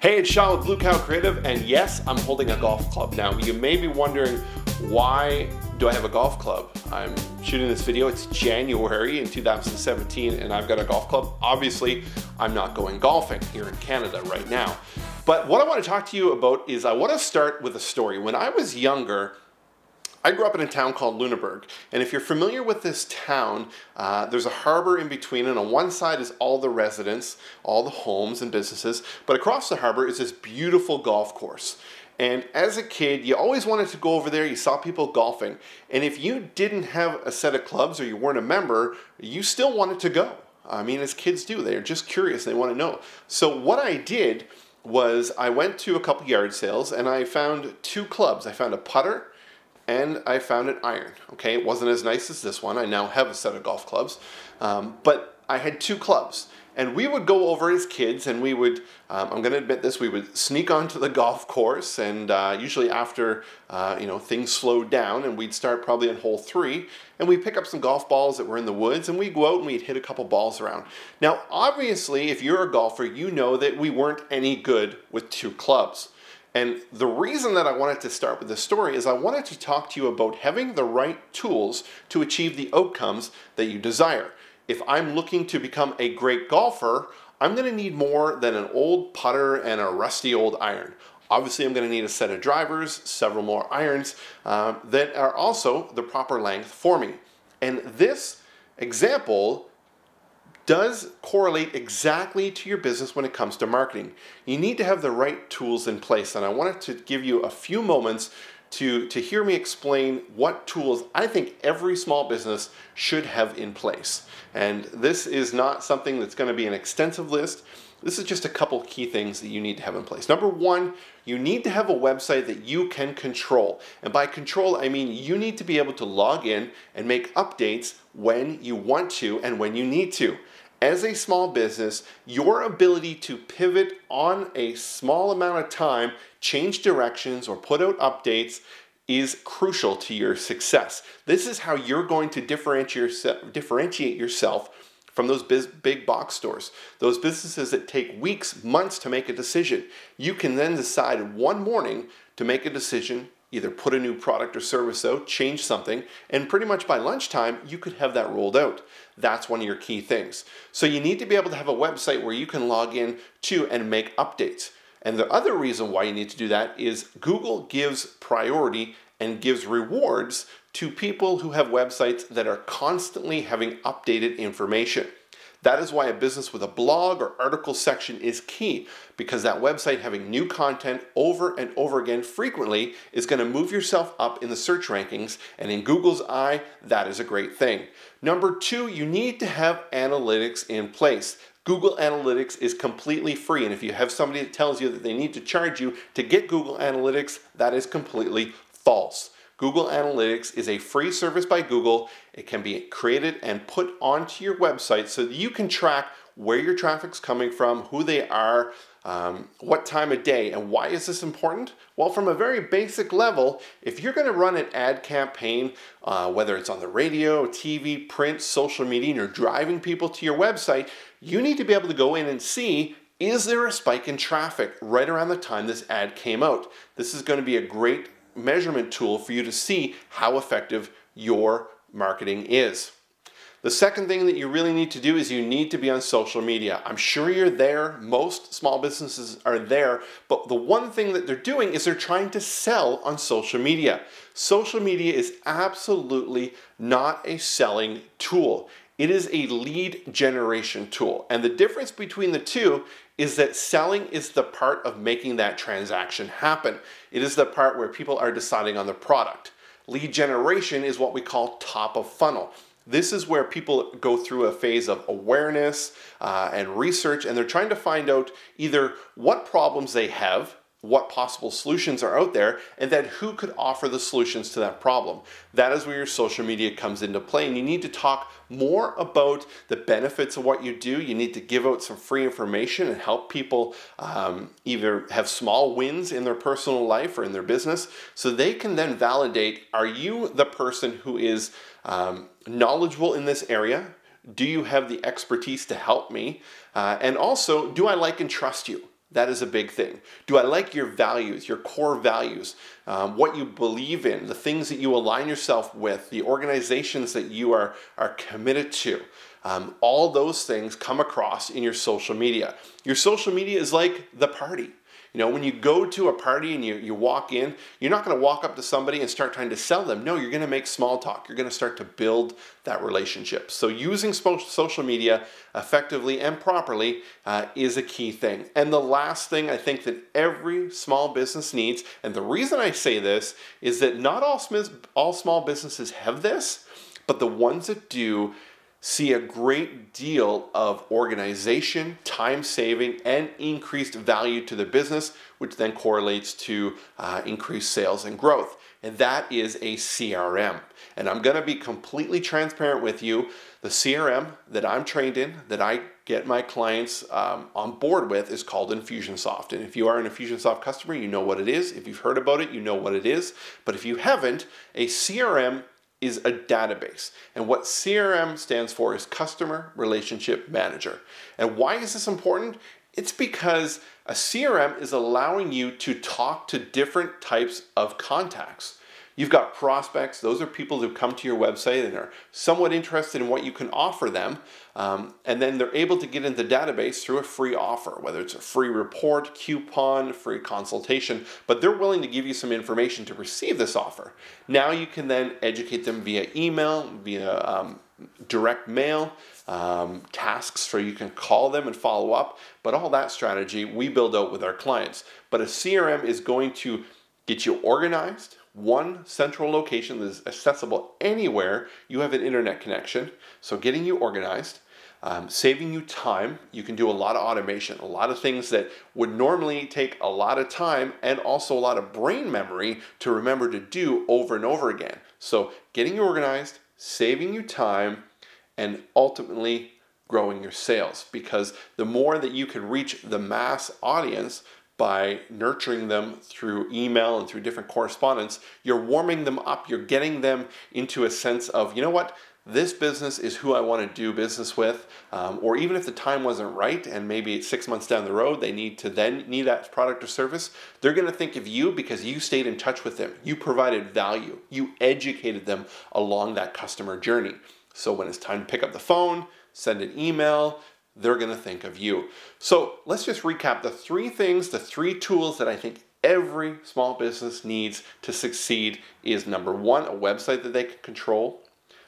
Hey, it's Sean with Blue Cow Creative, and yes, I'm holding a golf club. Now, you may be wondering, why do I have a golf club? I'm shooting this video, it's January in 2017, and I've got a golf club. Obviously, I'm not going golfing here in Canada right now. But what I want to talk to you about is I want to start with a story. When I was younger, I grew up in a town called Lunenburg, and if you're familiar with this town, there's a harbor in between, and on one side is all the residents, all the homes and businesses, but across the harbor is this beautiful golf course. And as a kid, you always wanted to go over there, you saw people golfing, and if you didn't have a set of clubs or you weren't a member, you still wanted to go. I mean, as kids do, they're just curious, they want to know. So what I did was I went to a couple yard sales and I found two clubs. I found a putter and I found an iron. Okay, it wasn't as nice as this one. I now have a set of golf clubs, but I had two clubs. And we would go over as kids and we would, I'm going to admit this, we would sneak onto the golf course, and usually after things slowed down, and we'd start probably on hole 3, and we'd pick up some golf balls that were in the woods, and we'd go out and we'd hit a couple balls around. Now obviously if you're a golfer, you know that we weren't any good with two clubs. And the reason that I wanted to start with this story is I wanted to talk to you about having the right tools to achieve the outcomes that you desire. If I'm looking to become a great golfer, I'm going to need more than an old putter and a rusty old iron. Obviously, I'm going to need a set of drivers, several more irons that are also the proper length for me. And this example does correlate exactly to your business when it comes to marketing. You need to have the right tools in place, and I wanted to give you a few moments to hear me explain what tools I think every small business should have in place. And this is not something that's going to be an extensive list. This is just a couple key things that you need to have in place. Number one, you need to have a website that you can control. And by control, I mean you need to be able to log in and make updates when you want to and when you need to. As a small business, your ability to pivot on a small amount of time, change directions, or put out updates is crucial to your success. This is how you're going to differentiate yourself from those big box stores, those businesses that take weeks, months to make a decision. You can then decide one morning to make a decision, either put a new product or service out, change something, and pretty much by lunchtime, you could have that rolled out. That's one of your key things. So you need to be able to have a website where you can log in to and make updates. And the other reason why you need to do that is Google gives priority and gives rewards to people who have websites that are constantly having updated information. That is why a business with a blog or article section is key, because that website having new content over and over again frequently is going to move yourself up in the search rankings, and in Google's eye, that is a great thing. Number two, you need to have analytics in place. Google Analytics is completely free, and if you have somebody that tells you that they need to charge you to get Google Analytics, that is completely false. Google Analytics is a free service by Google. It can be created and put onto your website so that you can track where your traffic's coming from, who they are, what time of day. And why is this important? Well, from a very basic level, if you're going to run an ad campaign, whether it's on the radio, TV, print, social media, and you're driving people to your website, you need to be able to go in and see, is there a spike in traffic right around the time this ad came out? This is going to be a great measurement tool for you to see how effective your marketing is. The second thing that you really need to do is you need to be on social media. I'm sure you're there. Most small businesses are there, but the one thing that they're doing is they're trying to sell on social media. Social media is absolutely not a selling tool. It is a lead generation tool. And the difference between the two is that selling is the part of making that transaction happen. It is the part where people are deciding on the product. Lead generation is what we call top of funnel. This is where people go through a phase of awareness and research, and they're trying to find out either what problems they have, what possible solutions are out there, and then who could offer the solutions to that problem. That is where your social media comes into play, and you need to talk more about the benefits of what you do. You need to give out some free information and help people either have small wins in their personal life or in their business, so they can then validate, are you the person who is knowledgeable in this area? Do you have the expertise to help me? And also, do I like and trust you? That is a big thing. Do I like your values, your core values, what you believe in, the things that you align yourself with, the organizations that you are committed to? All those things come across in your social media. Your social media is like the party. You know, when you go to a party and you walk in, you're not going to walk up to somebody and start trying to sell them. No, you're going to make small talk. You're going to start to build that relationship. So using social media effectively and properly is a key thing. And the last thing I think that every small business needs, and the reason I say this is that not all small businesses have this, but the ones that do see a great deal of organization, time saving, and increased value to the business, which then correlates to increased sales and growth. And that is a CRM. And I'm going to be completely transparent with you. The CRM that I'm trained in, that I get my clients on board with, is called Infusionsoft. And if you are an Infusionsoft customer, you know what it is. If you've heard about it, you know what it is. But if you haven't, a CRM is a database. And what CRM stands for is Customer Relationship Manager. And why is this important? It's because a CRM is allowing you to talk to different types of contacts. You've got prospects. Those are people who come to your website and are somewhat interested in what you can offer them. And then they're able to get into the database through a free offer, whether it's a free report, coupon, free consultation, but they're willing to give you some information to receive this offer. Now you can then educate them via email, via direct mail, tasks so you can call them and follow up. But all that strategy we build out with our clients. But a CRM is going to get you organized. One central location that is accessible anywhere you have an internet connection. So getting you organized, saving you time. You can do a lot of automation, a lot of things that would normally take a lot of time and also a lot of brain memory to remember to do over and over again. So getting you organized, saving you time, and ultimately growing your sales. Because the more that you can reach the mass audience by nurturing them through email and through different correspondence, you're warming them up, you're getting them into a sense of, you know what, this business is who I want to do business with, or even if the time wasn't right and maybe it's 6 months down the road, they need that product or service, they're going to think of you because you stayed in touch with them. You provided value. You educated them along that customer journey. So when it's time to pick up the phone, send an email, they're going to think of you. So let's just recap the three things, the three tools that I think every small business needs to succeed is number one, a website that they can control.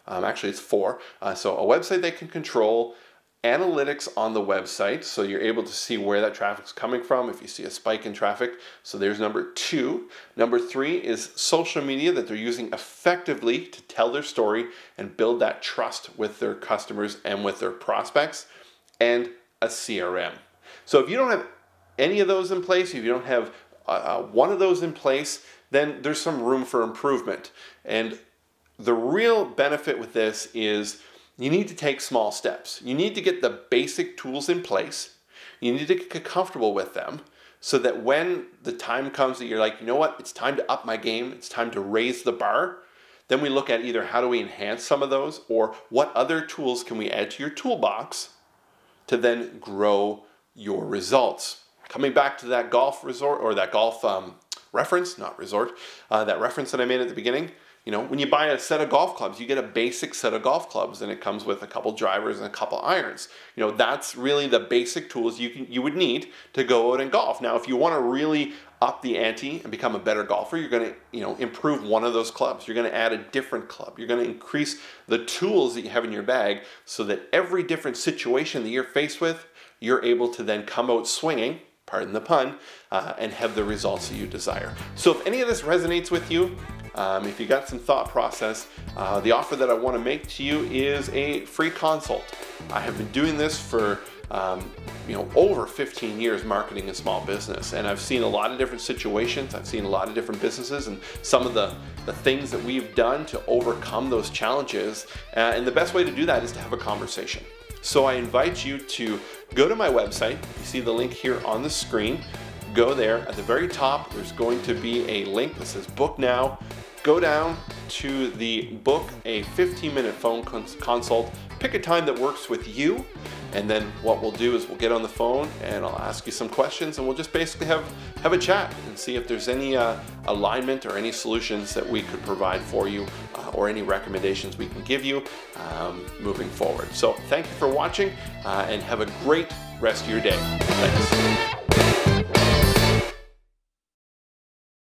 Actually, it's four. So a website they can control, analytics on the website, so you're able to see where that traffic's coming from if you see a spike in traffic. So there's number two. Number three is social media that they're using effectively to tell their story and build that trust with their customers and with their prospects. And a CRM. So if you don't have any of those in place, if you don't have one of those in place, then there's some room for improvement. And the real benefit with this is you need to take small steps. You need to get the basic tools in place. You need to get comfortable with them so that when the time comes that you're like, you know what, it's time to up my game, it's time to raise the bar, then we look at either how do we enhance some of those or what other tools can we add to your toolbox to then grow your results. Coming back to that golf resort or that golf reference, not resort, that reference that I made at the beginning, you know, when you buy a set of golf clubs, you get a basic set of golf clubs and it comes with a couple drivers and a couple irons. You know, that's really the basic tools you would need to go out and golf. Now, if you want to really up the ante and become a better golfer, you're going to, improve one of those clubs. You're going to add a different club. You're going to increase the tools that you have in your bag so that every different situation that you're faced with, you're able to then come out swinging, pardon the pun, and have the results that you desire. So if any of this resonates with you, if you got some thought process, the offer that I want to make to you is a free consult. I have been doing this for over 15 years marketing a small business, and I've seen a lot of different situations. I've seen a lot of different businesses and some of the things that we've done to overcome those challenges. And the best way to do that is to have a conversation. So I invite you to go to my website. You see the link here on the screen. Go there. At the very top, there's going to be a link that says Book Now. Go down to the Book a 15-minute phone consult. pick a time that works with you, and then what we'll do is we'll get on the phone and I'll ask you some questions, and we'll just basically have a chat and see if there's any alignment or any solutions that we could provide for you, or any recommendations we can give you moving forward. So thank you for watching, and have a great rest of your day. Thanks.